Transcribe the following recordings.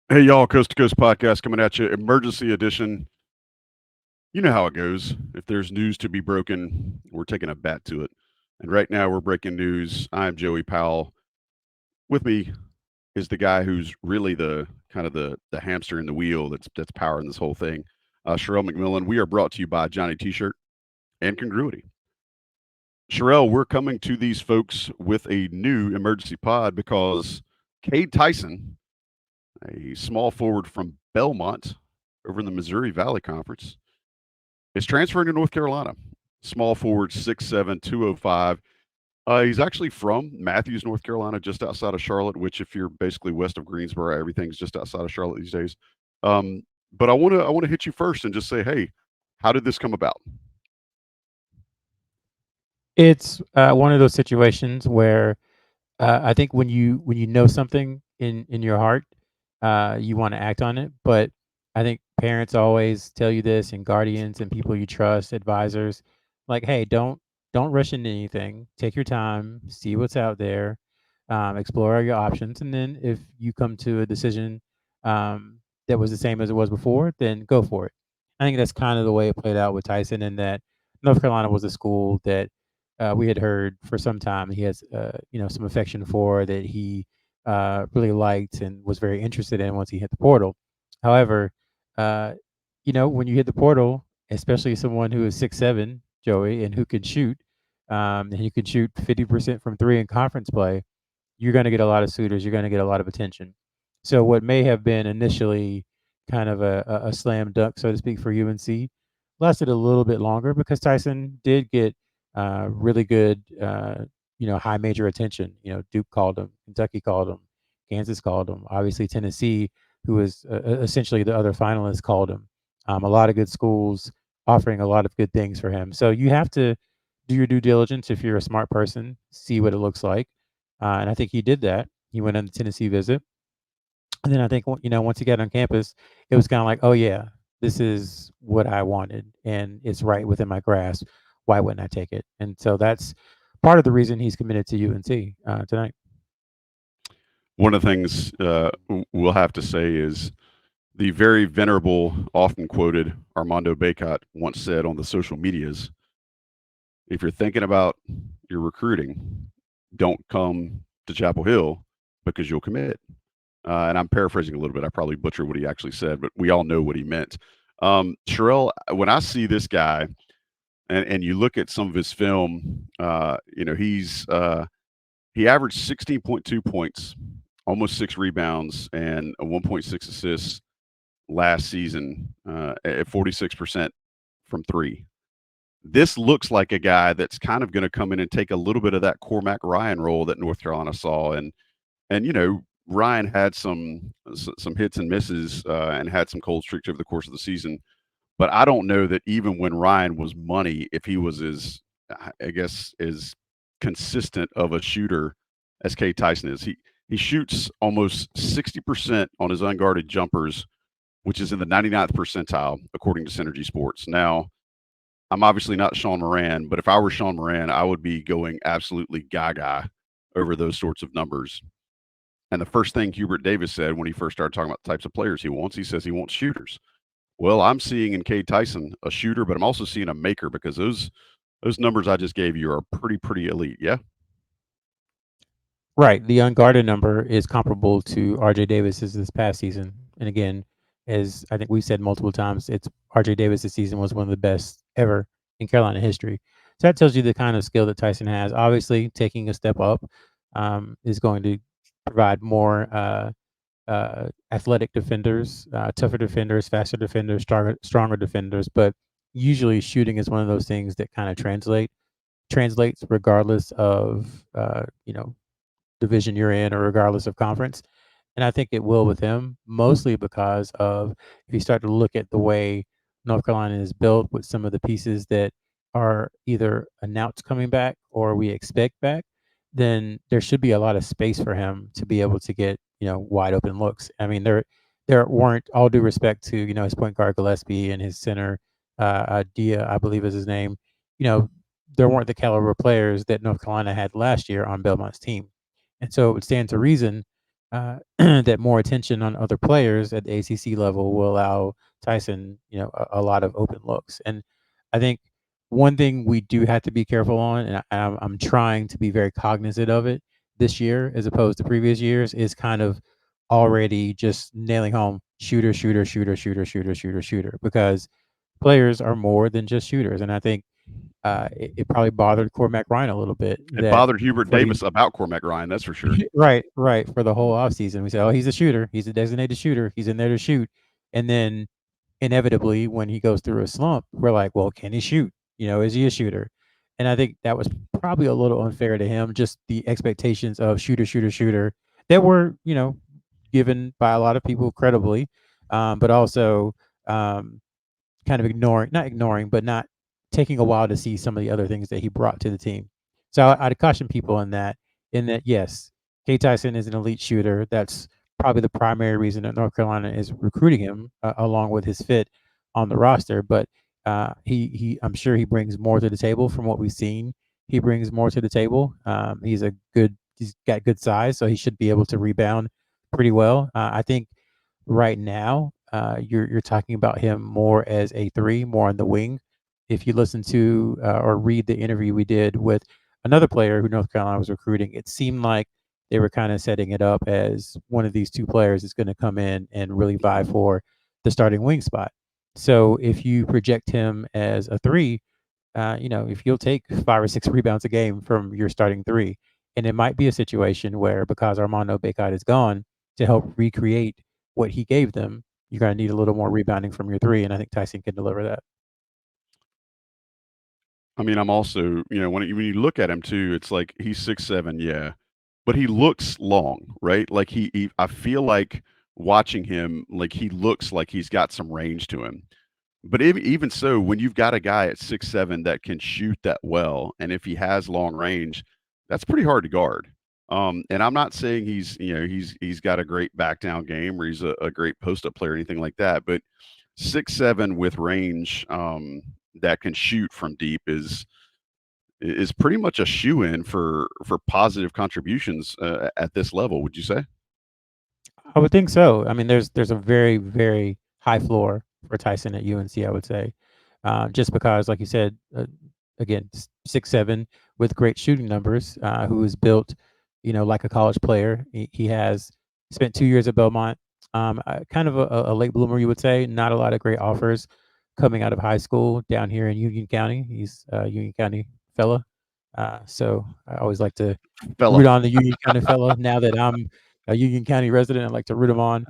Hey, y'all, Coast to Coast podcast coming at you, emergency edition. You know how it goes. If there's news to be broken, we're taking a bat to it. And right now, we're breaking news. I'm Joey Powell. With me is the guy who's really the kind of the hamster in the wheel that's powering this whole thing. Sherrell McMillan. We are brought to you by Johnny T-shirt and Congruity. Sherrell, we're coming to these folks with a new emergency pod because Cade Tyson, a small forward from Belmont over in the Missouri Valley Conference, is transferring to North Carolina. Small forward, 6'7", 205. He's actually from Matthews, North Carolina, just outside of Charlotte, which if you're basically west of Greensboro, everything's just outside of Charlotte these days. But I want to hit you first and just say, hey, how did this come about? It's one of those situations where I think when you know something in your heart, you want to act on it. But I think parents always tell you this, and guardians and people you trust, advisors, like, hey, don't rush into anything. Take your time, see what's out there, explore your options, and then if you come to a decision that was the same as it was before, then go for it. I think that's kind of the way it played out with Tyson, in that North Carolina was a school that we had heard for some time he has some affection for, that he really liked and was very interested in once he hit the portal. However, uh, when you hit the portal, especially someone who is 6'7", Joey, and who can shoot, and you can shoot 50% from three in conference play, you're going to get a lot of suitors. You're going to get a lot of attention. So what may have been initially kind of a slam dunk, so to speak, for UNC, lasted a little bit longer because Tyson did get really good, high major attention. Duke called him, Kentucky called him, Kansas called him. Obviously, Tennessee, who was essentially the other finalists, called him. A lot of good schools offering a lot of good things for him. So you have to do your due diligence if you're a smart person, see what it looks like, and I think he did that. He went on the Tennessee visit, and then I think once he got on campus, it was kind of like, oh yeah, this is what I wanted, and it's right within my grasp. Why wouldn't I take it? And so that's part of the reason he's committed to UNC tonight. One of the things we'll have to say is the very venerable, often quoted Armando Bacot once said on the social medias, if you're thinking about your recruiting, don't come to Chapel Hill because you'll commit. And I'm paraphrasing a little bit. I probably butchered what he actually said, but we all know what he meant. Sherrell, when I see this guy and you look at some of his film, he averaged 16.2 points, almost 6 rebounds, and a 1.6 assists last season at 46% from three. This looks like a guy that's kind of going to come in and take a little bit of that Cormac Ryan role that North Carolina saw, and Ryan had some hits and misses and had some cold streaks over the course of the season. But I don't know that even when Ryan was money, if he was as I guess as consistent of a shooter as Cade Tyson is. He shoots almost 60% on his unguarded jumpers, which is in the 99th percentile according to Synergy Sports. Now, I'm obviously not Sean Moran, but if I were Sean Moran, I would be going absolutely gaga over those sorts of numbers. And the first thing Hubert Davis said when he first started talking about the types of players he says he wants shooters. Well, I'm seeing in Cade Tyson a shooter, but I'm also seeing a maker because those numbers I just gave you are pretty elite. Yeah. Right. The unguarded number is comparable to RJ Davis's this past season. And again, as I think we've said multiple times, it's RJ Davis's season was one of the best ever in Carolina history. So that tells you the kind of skill that Tyson has. Obviously, taking a step up is going to provide more athletic defenders, tougher defenders, faster defenders, stronger defenders. But usually, shooting is one of those things that kind of translates regardless of division you're in or regardless of conference. And I think it will with him, mostly because of, if you start to look at the way North Carolina is built with some of the pieces that are either announced coming back or we expect back, then there should be a lot of space for him to be able to get, wide open looks. I mean, there weren't, all due respect to, his point guard Gillespie and his center Dia, I believe is his name, you know, there weren't the caliber players that North Carolina had last year on Belmont's team. And so it would stand to reason that more attention on other players at the ACC level will allow Tyson, a lot of open looks. And I think one thing we do have to be careful on, and I'm trying to be very cognizant of it this year as opposed to previous years, is kind of already just nailing home shooter, shooter, shooter, shooter, shooter, shooter, shooter, because players are more than just shooters. And I think it probably bothered Cormac Ryan a little bit It that bothered Hubert for the Davis about Cormac Ryan, that's for sure. right, for the whole offseason. We say, "Oh, he's a shooter. He's a designated shooter. He's in there to shoot." And then inevitably, when he goes through a slump, we're like, "Well, can he shoot? Is he a shooter?" And I think that was probably a little unfair to him, just the expectations of shooter, shooter, shooter that were, given by a lot of people credibly, but also, um, kind of not ignoring, but not taking a while to see some of the other things that he brought to the team. So I'd caution people in that, yes, Cade Tyson is an elite shooter. That's probably the primary reason that North Carolina is recruiting him, along with his fit on the roster. But I'm sure he brings more to the table from what we've seen. He brings more to the table. He's got good size, so he should be able to rebound pretty well. I think right now, you're talking about him more as a three, more on the wing. If you listen to or read the interview we did with another player who North Carolina was recruiting, it seemed like they were kind of setting it up as one of these two players is going to come in and really vie for the starting wing spot. So if you project him as a three, if you'll take 5 or 6 rebounds a game from your starting three, and it might be a situation where because Armando Bacot is gone to help recreate what he gave them, you're going to need a little more rebounding from your three, and I think Tyson can deliver that. I mean, I'm also, when you look at him too, it's like he's 6'7", yeah, but he looks long, right? Like I feel like watching him, like he looks like he's got some range to him. But even so, when you've got a guy at 6'7" that can shoot that well, and if he has long range, that's pretty hard to guard. And I'm not saying he's got a great back down game or he's a great post up player or anything like that, but 6'7" with range that can shoot from deep is pretty much a shoe in for positive contributions at this level. Would you say? I would think so. I mean, there's a very, very high floor for Tyson at UNC, I would say, just because, like you said, again, 6'7" with great shooting numbers, who is built, like a college player. He has spent 2 years at Belmont. Kind of a late bloomer, you would say. Not a lot of great offers coming out of high school down here in Union County. He's a Union County fella, so I always like to root Fella. on the Union County fella. Now that I'm a Union County resident, I like to root him on.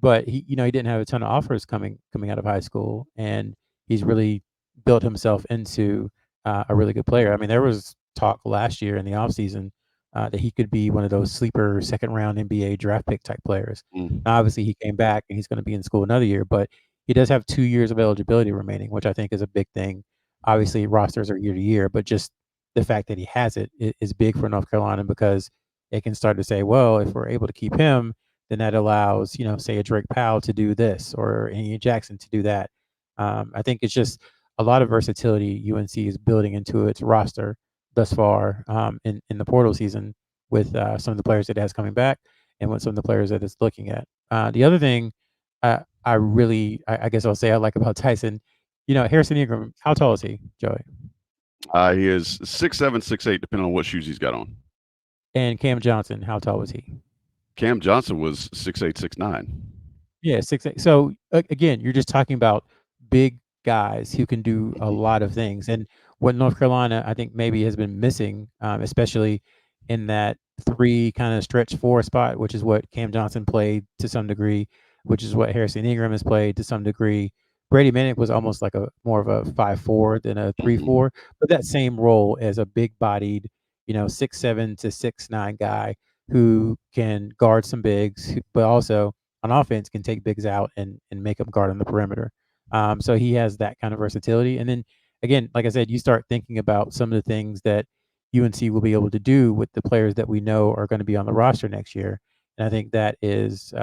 But he didn't have a ton of offers coming out of high school, and he's really built himself into a really good player. I mean, there was talk last year in the offseason that he could be one of those sleeper second round NBA draft pick type players. Mm. Now, obviously, he came back and he's going to be in school another year, but he does have 2 years of eligibility remaining, which I think is a big thing. Obviously, rosters are year to year, but just the fact that he has it is big for North Carolina because they can start to say, well, if we're able to keep him, then that allows, say a Drake Powell to do this or any Jackson to do that. I think it's just a lot of versatility UNC is building into its roster thus far, in the portal season with some of the players that it has coming back and with some of the players that it's looking at. The other thing I guess I'll say I like about Tyson, Harrison Ingram, how tall is he, Joey? He is 6'7", 6'8", depending on what shoes he's got on. And Cam Johnson, how tall was he? Cam Johnson was 6'8", 6'9". Yeah, 6'8". So again, you're just talking about big guys who can do a Mhm. lot of things. And what North Carolina, I think, maybe has been missing, especially in that three kind of stretch four spot, which is what Cam Johnson played to some degree, which is what Harrison Ingram has played to some degree. Brady Minnick was almost like a more of a 5'4" than a 3'4", but that same role as a big bodied, 6'7" to 6'9" guy who can guard some bigs, but also on offense can take bigs out and make them guard on the perimeter. So he has that kind of versatility. And then again, like I said, you start thinking about some of the things that UNC will be able to do with the players that we know are going to be on the roster next year. And I think that is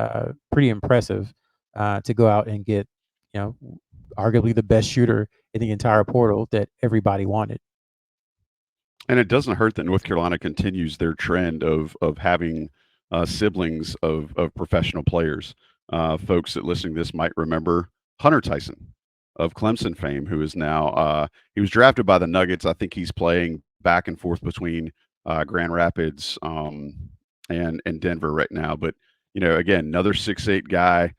pretty impressive to go out and get, you know, arguably the best shooter in the entire portal that everybody wanted. And it doesn't hurt that North Carolina continues their trend of having siblings of professional players. Folks that listening to this might remember Hunter Tyson of Clemson fame, who is now he was drafted by the Nuggets. I think he's playing back and forth between Grand Rapids and Denver right now. But again, another 6'8" guy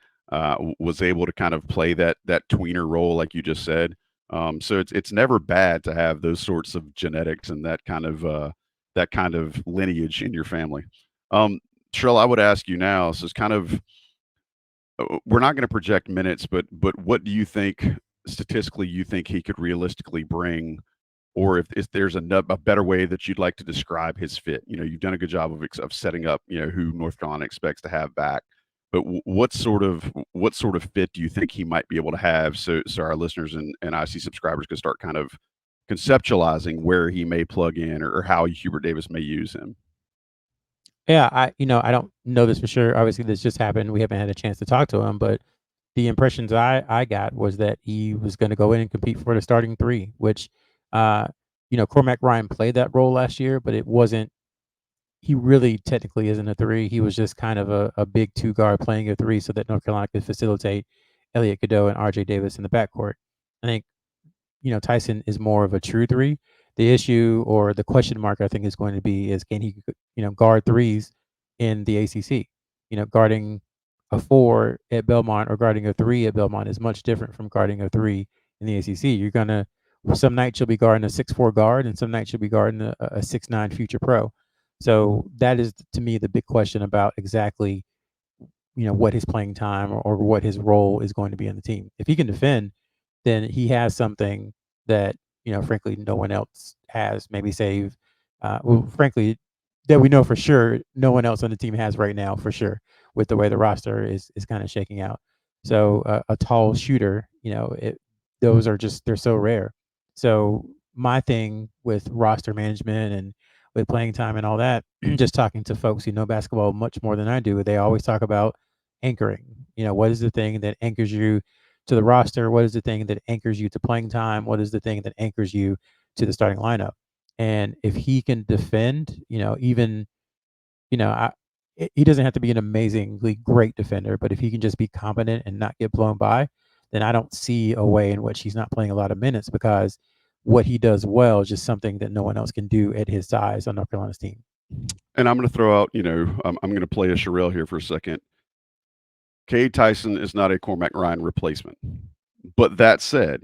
was able to kind of play that tweener role, like you just said. So it's never bad to have those sorts of genetics and that kind of lineage in your family. Sherrell, I would ask you now. So it's kind of we're not going to project minutes, but what do you think statistically you think he could realistically bring, or if there's a better way that you'd like to describe his fit? You've done a good job of setting up who North Carolina expects to have back, but what sort of fit do you think he might be able to have? So our listeners and IC subscribers can start kind of conceptualizing where he may plug in or how Hubert Davis may use him. Yeah, I don't know this for sure. Obviously, this just happened. We haven't had a chance to talk to him, but the impressions I got was that he was going to go in and compete for the starting three, which, uh, Cormac Ryan played that role last year, but it wasn't. He really technically isn't a three. He was just kind of a big two guard playing a three, so that North Carolina could facilitate Elliot Cadeau and R.J. Davis in the backcourt. I think Tyson is more of a true three. The issue or the question mark I think is going to be is can he guard threes in the ACC? Guarding a four at Belmont or guarding a three at Belmont is much different from guarding a three in the ACC. You're gonna some nights you'll be guarding a 6'4" guard, and some nights you'll be guarding a 6'9" future pro. So that is to me the big question about exactly what his playing time or what his role is going to be on the team. If he can defend, then he has something that frankly, no one else has. Maybe save, well, frankly, that we know for sure, no one else on the team has right now for sure, with the way the roster is kind of shaking out. So a tall shooter, those are just they're so rare. So my thing with roster management and with playing time and all that, just talking to folks who know basketball much more than I do, they always talk about anchoring. What is the thing that anchors you to the roster? What is the thing that anchors you to playing time? What is the thing that anchors you to the starting lineup? And if he can defend, even, I, he doesn't have to be an amazingly great defender, but if he can just be competent and not get blown by, then I don't see a way in which he's not playing a lot of minutes because what he does well is just something that no one else can do at his size on North Carolina's team. And I'm going to throw out, I'm going to play a Sherrell here for a second. Cade Tyson is not a Cormac Ryan replacement. But that said,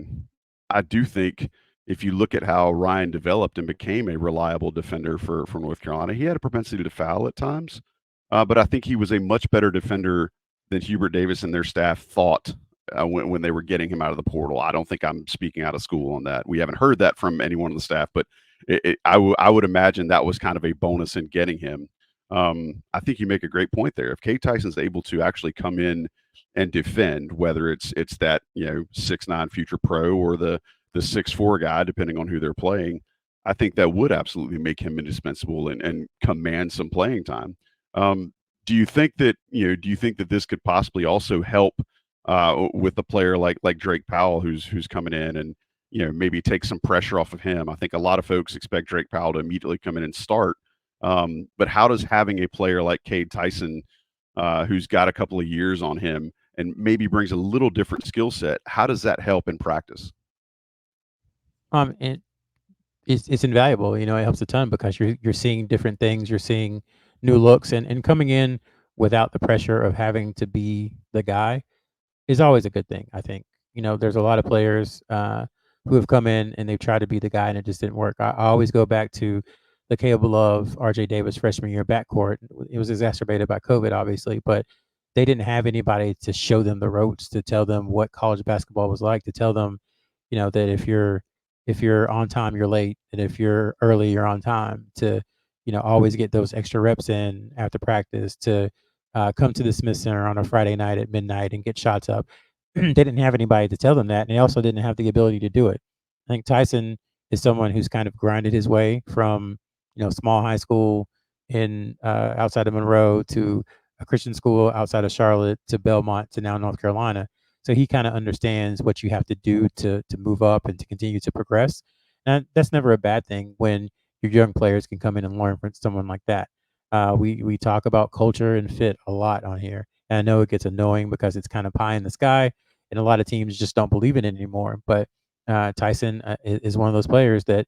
I do think if you look at how Ryan developed and became a reliable defender for North Carolina, he had a propensity to foul at times. But I think he was a much better defender than Hubert Davis and their staff thought when they were getting him out of the portal. I don't think I'm speaking out of school on that. We haven't heard that from anyone on the staff, but I would imagine that was kind of a bonus in getting him. I think you make a great point there. If Cade Tyson's able to actually come in and defend, whether it's that 6'9" future pro or the 6'4" guy, depending on who they're playing, I think that would absolutely make him indispensable and command some playing time. Do you think that this could possibly also help with a player like Drake Powell, who's coming in and maybe take some pressure off of him? I think a lot of folks expect Drake Powell to immediately come in and start. But how does having a player like Cade Tyson, who's got a couple of years on him and maybe brings a little different skill set, how does that help in practice? And it's invaluable. It helps a ton because you're seeing different things. You're seeing new looks and coming in without the pressure of having to be the guy is always a good thing, I think. There's a lot of players who have come in and they've tried to be the guy and it just didn't work. I always go back to the Caleb Love, R.J. Davis freshman year backcourt. It was exacerbated by COVID, obviously, but they didn't have anybody to show them the ropes, to tell them what college basketball was like, to tell them, that if you're on time, you're late, and if you're early, you're on time. To always get those extra reps in after practice. To come to the Smith Center on a Friday night at midnight and get shots up. They didn't have anybody to tell them that, and they also didn't have the ability to do it. I think Tyson is someone who's kind of grinded his way from small high school in outside of Monroe to a Christian school outside of Charlotte to Belmont to now North Carolina. So he kind of understands what you have to do to move up and to continue to progress. And that's never a bad thing when your young players can come in and learn from someone like that. We talk about culture and fit a lot on here, and I know it gets annoying because it's kind of pie in the sky, and a lot of teams just don't believe in it anymore. But Tyson is one of those players that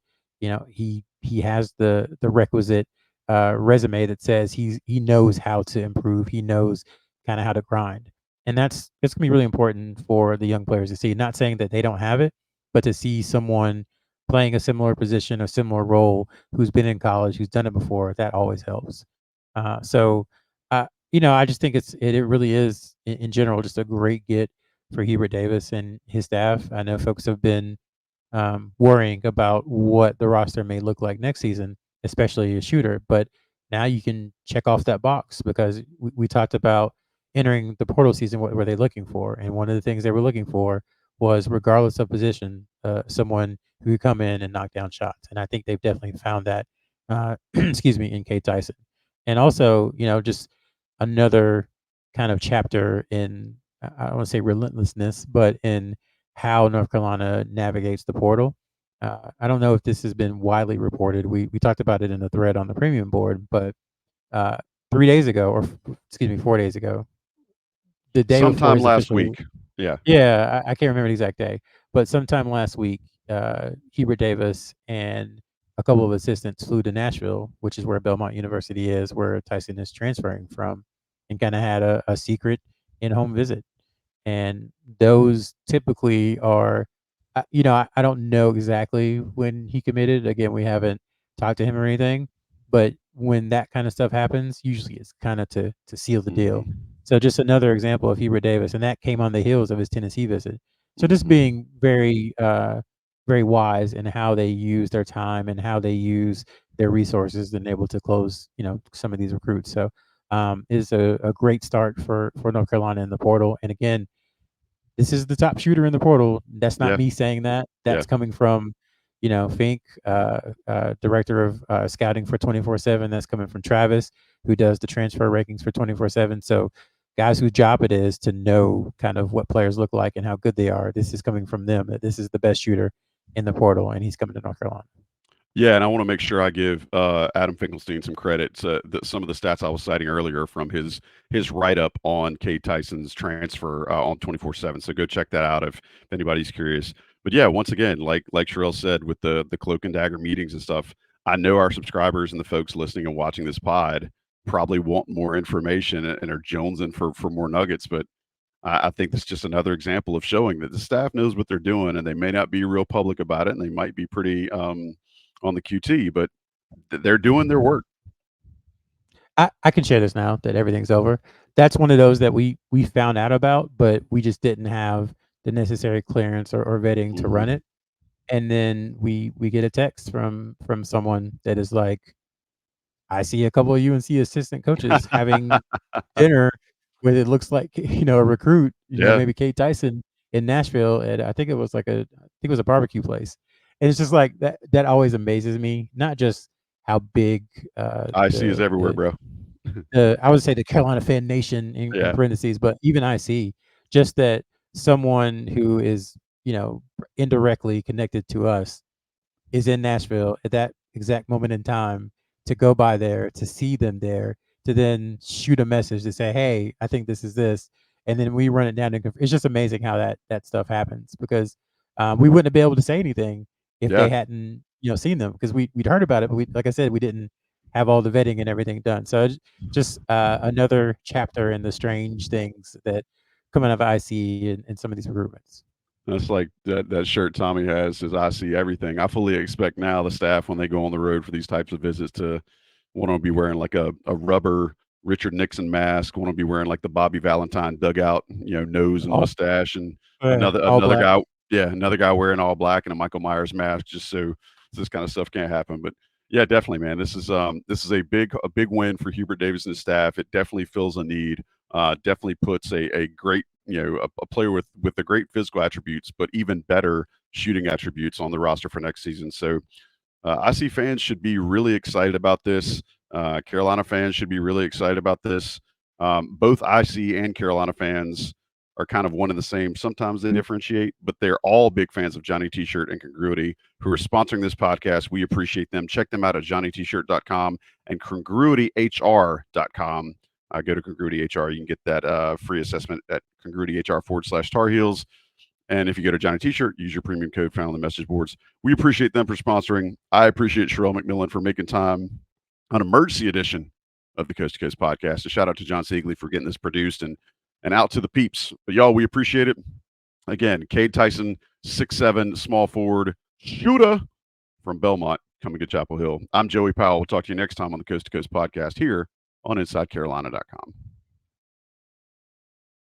he has the requisite resume that says he knows how to improve. He knows kind of how to grind, and it's gonna be really important for the young players to see. Not saying that they don't have it, but to see someone playing a similar position, a similar role, who's been in college, who's done it before, that always helps. I just think it really is in general just a great get for Hubert Davis and his staff. I know folks have been worrying about what the roster may look like next season, especially a shooter. But now you can check off that box because we talked about entering the portal season. What were they looking for? And one of the things they were looking for was, regardless of position, someone who could come in and knock down shots. And I think they've definitely found that. Excuse me, in Cade Tyson, and also just another kind of chapter in, I don't want to say relentlessness, but in how North Carolina navigates the portal. I don't know if this has been widely reported. We talked about it in the thread on the premium board, but 3 days ago, or excuse me, 4 days ago, the day before Sometime his last official, week. Yeah. yeah, I can't remember the exact day, but sometime last week, Hubert Davis and a couple of assistants flew to Nashville, which is where Belmont University is, where Tyson is transferring from, and kind of had a secret in-home visit. And those typically are, I don't know exactly when he committed. Again, we haven't talked to him or anything, but when that kind of stuff happens, usually it's kind of to seal the deal. Mhm. So just another example of Hubert Davis, and that came on the heels of his Tennessee visit. So just Mhm. being very wise in how they use their time and how they use their resources and able to close, some of these recruits. So is a great start for North Carolina in the portal. And again, this is the top shooter in the portal. That's not Yeah. me saying that. Yeah. That's coming from, Fink, director of scouting for 24/7. That's coming from Travis, who does the transfer rankings for 24/7. So, guys whose job it is to know kind of what players look like and how good they are. This is coming from them. That this is the best shooter in the portal, and he's coming to North Carolina. Yeah, and I want to make sure I give Adam Finkelstein some credit. Some of the stats I was citing earlier from his write up on Cade Tyson's transfer on 24/7. So go check that out if anybody's curious. But yeah, once again, like Sherrell said, with the cloak and dagger meetings and stuff, I know our subscribers and the folks listening and watching this pod probably want more information and are jonesing for more nuggets. But I think that's just another example of showing that the staff knows what they're doing, and they may not be real public about it, and they might be pretty on the QT, but they're doing their work. I can share this now that everything's over. That's one of those that we found out about, but we just didn't have the necessary clearance or vetting to run Hmm. it. And then we get a text from someone that is like, I see a couple of UNC assistant coaches having dinner with, it looks like, a recruit, Yeah, maybe Cade Tyson in Nashville, and I think it was like I think it was a barbecue place. And it's just like that always amazes me, not just how big IC is everywhere, bro. I would say the Carolina Fan Nation in Yeah, parentheses, but even IC, just that someone who is, indirectly connected to us is in Nashville at that exact moment in time, to go by there, to see them there, to then shoot a message to say, "Hey, I think this is this," and then we run it down. And it's just amazing how that stuff happens because we wouldn't be able to say anything if yeah. they hadn't, seen them, because we'd heard about it, but like I said, we didn't have all the vetting and everything done. So it's just another chapter in the strange things that come out of IC and some of these recruitments. That's like that shirt Tommy has says, "I see everything." I fully expect now the staff when they go on the road for these types of visits to want to be wearing like a rubber Richard Nixon mask, want to be wearing like the Bobby Valentine dugout, nose and All mustache, and all another black. guy, yeah, another guy wearing all black and a Michael Myers mask, just so this kind of stuff can't happen. But yeah, definitely, man. This is a big win for Hubert Davis and his staff. It definitely fills a need. Definitely puts a great, a player with the great physical attributes, but even better shooting attributes on the roster for next season. So IC fans should be really excited about this. Carolina fans should be really excited about this. Both IC and Carolina fans are kind of one and the same. Sometimes they differentiate, but they're all big fans of Johnny T-Shirt and Congruity, who are sponsoring this podcast. We appreciate them. Check them out at johnnytshirt.com and congruityhr.com. Go to Congruity HR. You can get that free assessment at congruityhr/Tar Heels. And if you go to Johnny T-Shirt, use your premium code found on the message boards. We appreciate them for sponsoring. I appreciate Sherrell McMillan for making time on emergency edition of the Coast to Coast podcast. A shout out to John Siegley for getting this produced and out to the peeps. But y'all, we appreciate it. Again, Cade Tyson, 6'7", small forward, shooter from Belmont, coming to Chapel Hill. I'm Joey Powell. We'll talk to you next time on the Coast to Coast podcast here on InsideCarolina.com.